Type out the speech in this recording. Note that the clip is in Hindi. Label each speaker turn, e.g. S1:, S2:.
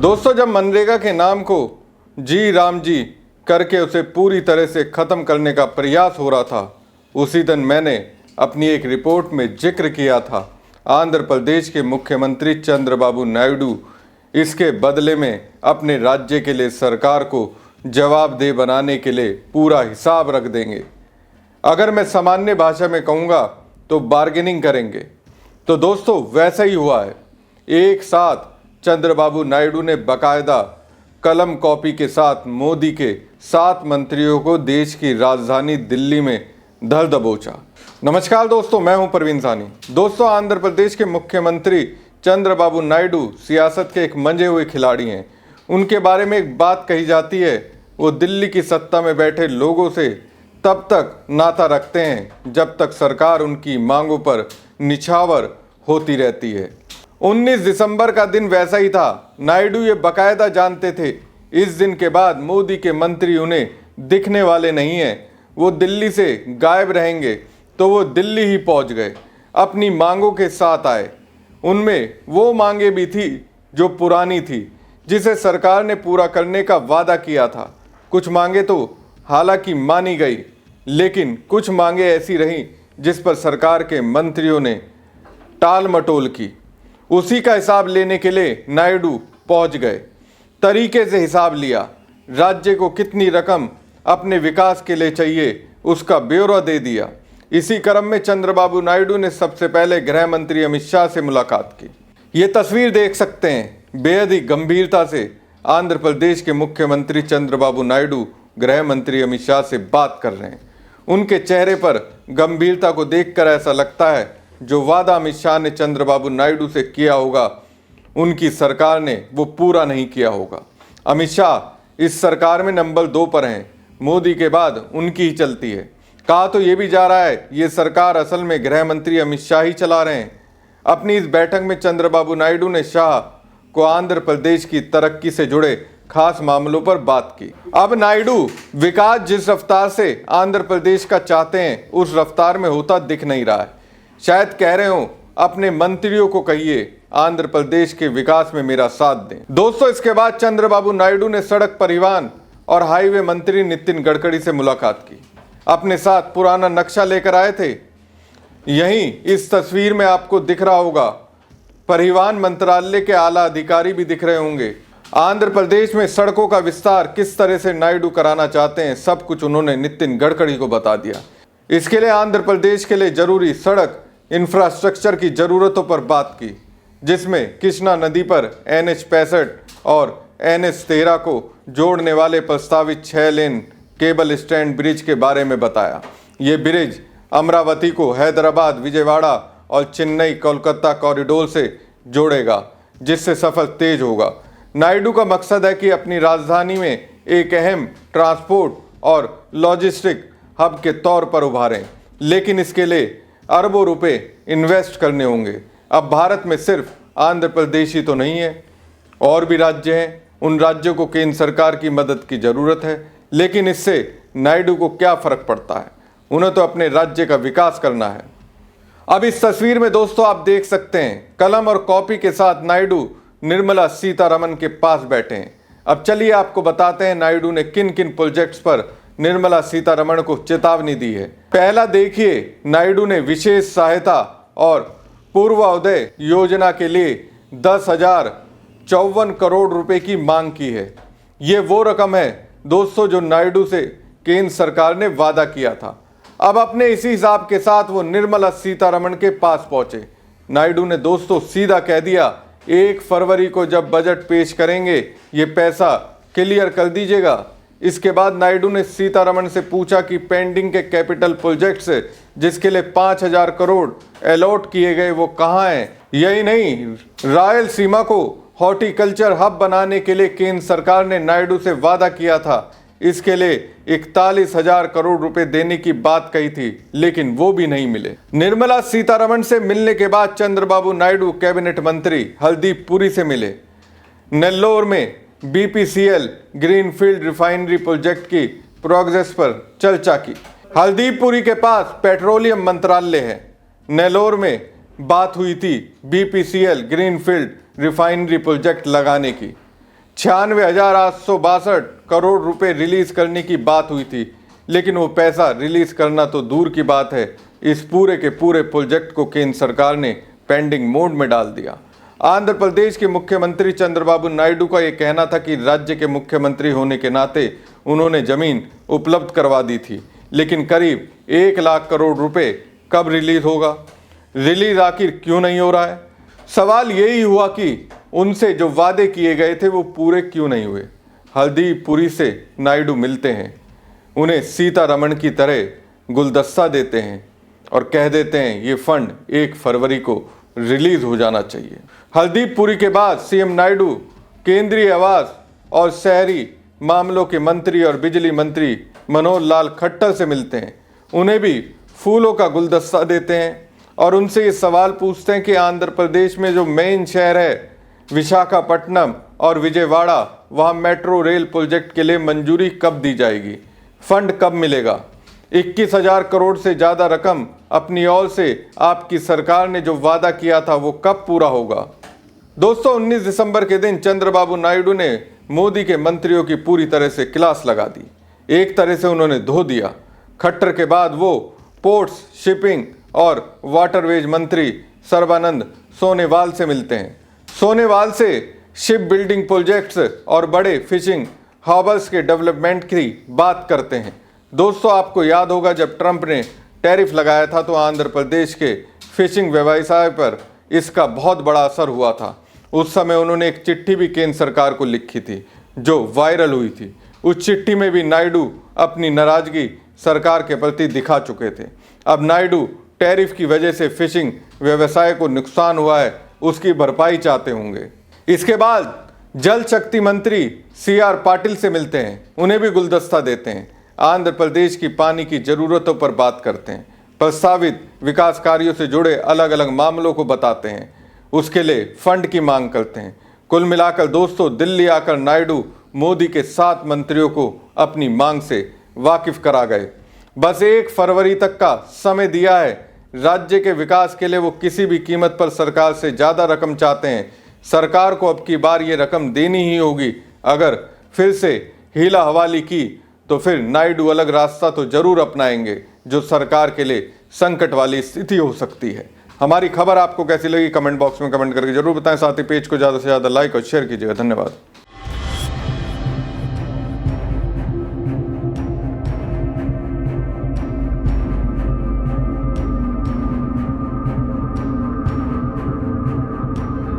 S1: दोस्तों, जब मनरेगा के नाम को जी राम जी करके उसे पूरी तरह से ख़त्म करने का प्रयास हो रहा था, उसी दिन मैंने अपनी एक रिपोर्ट में जिक्र किया था आंध्र प्रदेश के मुख्यमंत्री चंद्रबाबू नायडू इसके बदले में अपने राज्य के लिए सरकार को जवाबदेह बनाने के लिए पूरा हिसाब रख देंगे। अगर मैं सामान्य भाषा में कहूँगा तो बार्गेनिंग करेंगे। तो दोस्तों, वैसा ही हुआ है। एक साथ चंद्रबाबू नायडू ने बाकायदा कलम कॉपी के साथ मोदी के 7 मंत्रियों को देश की राजधानी दिल्ली में धर दबोचा। नमस्कार दोस्तों, मैं हूं परवीन सानी। दोस्तों, आंध्र प्रदेश के मुख्यमंत्री चंद्रबाबू नायडू सियासत के एक मंजे हुए खिलाड़ी हैं। उनके बारे में एक बात कही जाती है, वो दिल्ली की सत्ता में बैठे लोगों से तब तक नाता रखते हैं जब तक सरकार उनकी मांगों पर निछावर होती रहती है। 19 दिसंबर का दिन वैसा ही था। नायडू ये बाकायदा जानते थे इस दिन के बाद मोदी के मंत्री उन्हें दिखने वाले नहीं हैं, वो दिल्ली से गायब रहेंगे। तो वो दिल्ली ही पहुंच गए, अपनी मांगों के साथ आए। उनमें वो मांगे भी थी जो पुरानी थी, जिसे सरकार ने पूरा करने का वादा किया था। कुछ मांगे तो हालांकि मानी गई, लेकिन कुछ मांगे ऐसी रहीं जिस पर सरकार के मंत्रियों ने टाल मटोल की। उसी का हिसाब लेने के लिए नायडू पहुंच गए। तरीके से हिसाब लिया, राज्य को कितनी रकम अपने विकास के लिए चाहिए उसका ब्यौरा दे दिया। इसी क्रम में चंद्रबाबू नायडू ने सबसे पहले गृह मंत्री अमित शाह से मुलाकात की। ये तस्वीर देख सकते हैं, बेहद ही गंभीरता से आंध्र प्रदेश के मुख्यमंत्री चंद्रबाबू नायडू गृह मंत्री अमित शाह से बात कर रहे हैं। उनके चेहरे पर गंभीरता को देखकर ऐसा लगता है जो वादा अमित शाह ने चंद्रबाबू नायडू से किया होगा, उनकी सरकार ने वो पूरा नहीं किया होगा। अमित शाह इस सरकार में नंबर 2 पर हैं, मोदी के बाद उनकी ही चलती है। कहा तो ये भी जा रहा है ये सरकार असल में गृह मंत्री अमित शाह ही चला रहे हैं। अपनी इस बैठक में चंद्रबाबू नायडू ने शाह को आंध्र प्रदेश की तरक्की से जुड़े खास मामलों पर बात की। अब नायडू विकास जिस रफ्तार से आंध्र प्रदेश का चाहते हैं उस रफ्तार में होता दिख नहीं रहा है। शायद कह रहे हो अपने मंत्रियों को कहिए आंध्र प्रदेश के विकास में मेरा साथ दें। दोस्तों, इसके बाद चंद्रबाबू नायडू ने सड़क परिवहन और हाईवे मंत्री नितिन गडकरी से मुलाकात की। अपने साथ पुराना नक्शा लेकर आए थे। यहीं इस तस्वीर में आपको दिख रहा होगा, परिवहन मंत्रालय के आला अधिकारी भी दिख रहे होंगे। आंध्र प्रदेश में सड़कों का विस्तार किस तरह से नायडू कराना चाहते हैं, सब कुछ उन्होंने नितिन गडकरी को बता दिया। इसके लिए आंध्र प्रदेश के लिए जरूरी सड़क इंफ्रास्ट्रक्चर की ज़रूरतों पर बात की, जिसमें कृष्णा नदी पर NH 65 और NH 13 को जोड़ने वाले प्रस्तावित 6 लेन केबल स्टैंड ब्रिज के बारे में बताया। ये ब्रिज अमरावती को हैदराबाद, विजयवाड़ा और चेन्नई कोलकाता कॉरिडोर से जोड़ेगा, जिससे सफर तेज होगा। नायडू का मकसद है कि अपनी राजधानी में एक अहम ट्रांसपोर्ट और लॉजिस्टिक हब के तौर पर उभारें, लेकिन इसके लिए अरबों रुपए इन्वेस्ट करने होंगे। अब भारत में सिर्फ आंध्र प्रदेश ही तो नहीं है, और भी राज्य हैं। उन राज्यों को केंद्र सरकार की मदद की ज़रूरत है, लेकिन इससे नायडू को क्या फ़र्क पड़ता है? उन्हें तो अपने राज्य का विकास करना है। अब इस तस्वीर में दोस्तों आप देख सकते हैं, कलम और कॉपी के साथ नायडू निर्मला सीतारमण के पास बैठे हैं। अब चलिए आपको बताते हैं नायडू ने किन किन प्रोजेक्ट्स पर निर्मला सीतारमण को चेतावनी दी है। पहला देखिए, नायडू ने विशेष सहायता और पूर्वोदय योजना के लिए 10,054 करोड़ रुपए की मांग की है। ये वो रकम है दोस्तों जो नायडू से केंद्र सरकार ने वादा किया था। अब अपने इसी हिसाब के साथ वो निर्मला सीतारमण के पास पहुंचे। नायडू ने दोस्तों सीधा कह दिया, 1 फरवरी को जब बजट पेश करेंगे ये पैसा क्लियर कर दीजिएगा। इसके बाद नायडू ने सीतारमण से पूछा कि पेंडिंग के कैपिटल प्रोजेक्ट्स जिसके लिए 5,000 करोड़ अलॉट किए गए वो कहाँ हैं। यही नहीं, रायलसीमा को हॉर्टिकल्चर हब बनाने के लिए केंद्र सरकार ने नायडू से वादा किया था। इसके लिए 41,000 करोड़ रुपए देने की बात कही थी, लेकिन वो भी नहीं मिले। निर्मला सीतारमण से मिलने के बाद चंद्रबाबू नायडू कैबिनेट मंत्री हरदीप पुरी से मिले। नेल्लोर में BPCL ग्रीनफील्ड रिफाइनरी प्रोजेक्ट की प्रोग्रेस पर चर्चा की। हरदीप पुरी के पास पेट्रोलियम मंत्रालय है। नेल्लोर में बात हुई थी BPCL ग्रीनफील्ड रिफाइनरी प्रोजेक्ट लगाने की। 96,862 करोड़ रुपए रिलीज करने की बात हुई थी, लेकिन वो पैसा रिलीज करना तो दूर की बात है, इस पूरे के पूरे प्रोजेक्ट को केंद्र सरकार ने पेंडिंग मोड में डाल दिया। आंध्र प्रदेश के मुख्यमंत्री चंद्रबाबू नायडू का यह कहना था कि राज्य के मुख्यमंत्री होने के नाते उन्होंने जमीन उपलब्ध करवा दी थी, लेकिन करीब 1 लाख करोड़ रुपए कब रिलीज होगा? रिलीज आखिर क्यों नहीं हो रहा है? सवाल यही हुआ कि उनसे जो वादे किए गए थे वो पूरे क्यों नहीं हुए। हल्दीपुरी से नायडू मिलते हैं, उन्हें सीतारमण की तरह गुलदस्ता देते हैं और कह देते हैं ये फंड 1 फरवरी को रिलीज हो जाना चाहिए। हल्दीपुरी के बाद सीएम नायडू केंद्रीय आवास और शहरी मामलों के मंत्री और बिजली मंत्री मनोहर लाल खट्टर से मिलते हैं, उन्हें भी फूलों का गुलदस्ता देते हैं और उनसे ये सवाल पूछते हैं कि आंध्र प्रदेश में जो मेन शहर है विशाखापट्टनम और विजयवाड़ा, वहाँ मेट्रो रेल प्रोजेक्ट के लिए मंजूरी कब दी जाएगी, फंड कब मिलेगा? 21,000 करोड़ से ज़्यादा रकम अपनी ओर से आपकी सरकार ने जो वादा किया था वो कब पूरा होगा? दोस्तों, 19 दिसंबर के दिन चंद्रबाबू नायडू ने मोदी के मंत्रियों की पूरी तरह से क्लास लगा दी। एक तरह से उन्होंने धो दिया। खट्टर के बाद वो पोर्ट्स, शिपिंग और वाटरवेज मंत्री सर्बानंद सोनोवाल से मिलते हैं। सोनोवाल से शिप बिल्डिंग प्रोजेक्ट्स और बड़े फिशिंग हार्बर्स के डेवलपमेंट की बात करते हैं। दोस्तों, आपको याद होगा जब ट्रंप ने टैरिफ लगाया था तो आंध्र प्रदेश के फिशिंग व्यवसाय पर इसका बहुत बड़ा असर हुआ था। उस समय उन्होंने एक चिट्ठी भी केंद्र सरकार को लिखी थी जो वायरल हुई थी। उस चिट्ठी में भी नायडू अपनी नाराजगी सरकार के प्रति दिखा चुके थे। अब नायडू टैरिफ की वजह से फिशिंग व्यवसाय को नुकसान हुआ है, उसकी भरपाई चाहते होंगे। इसके बाद जल शक्ति मंत्री CR पाटिल से मिलते हैं, उन्हें भी गुलदस्ता देते हैं। आंध्र प्रदेश की पानी की ज़रूरतों पर बात करते हैं, प्रस्तावित विकास कार्यों से जुड़े अलग अलग मामलों को बताते हैं, उसके लिए फंड की मांग करते हैं। कुल मिलाकर दोस्तों, दिल्ली आकर नायडू मोदी के 7 मंत्रियों को अपनी मांग से वाकिफ करा गए। बस 1 फरवरी तक का समय दिया है। राज्य के विकास के लिए वो किसी भी कीमत पर सरकार से ज़्यादा रकम चाहते हैं। सरकार को अब की बार ये रकम देनी ही होगी। अगर फिर से हीला हवाली की तो फिर नायडू अलग रास्ता तो जरूर अपनाएंगे, जो सरकार के लिए संकट वाली स्थिति हो सकती है। हमारी खबर आपको कैसी लगी कमेंट बॉक्स में कमेंट करके जरूर बताएं। साथ ही पेज को ज़्यादा से ज़्यादा लाइक और शेयर कीजिएगा। धन्यवाद।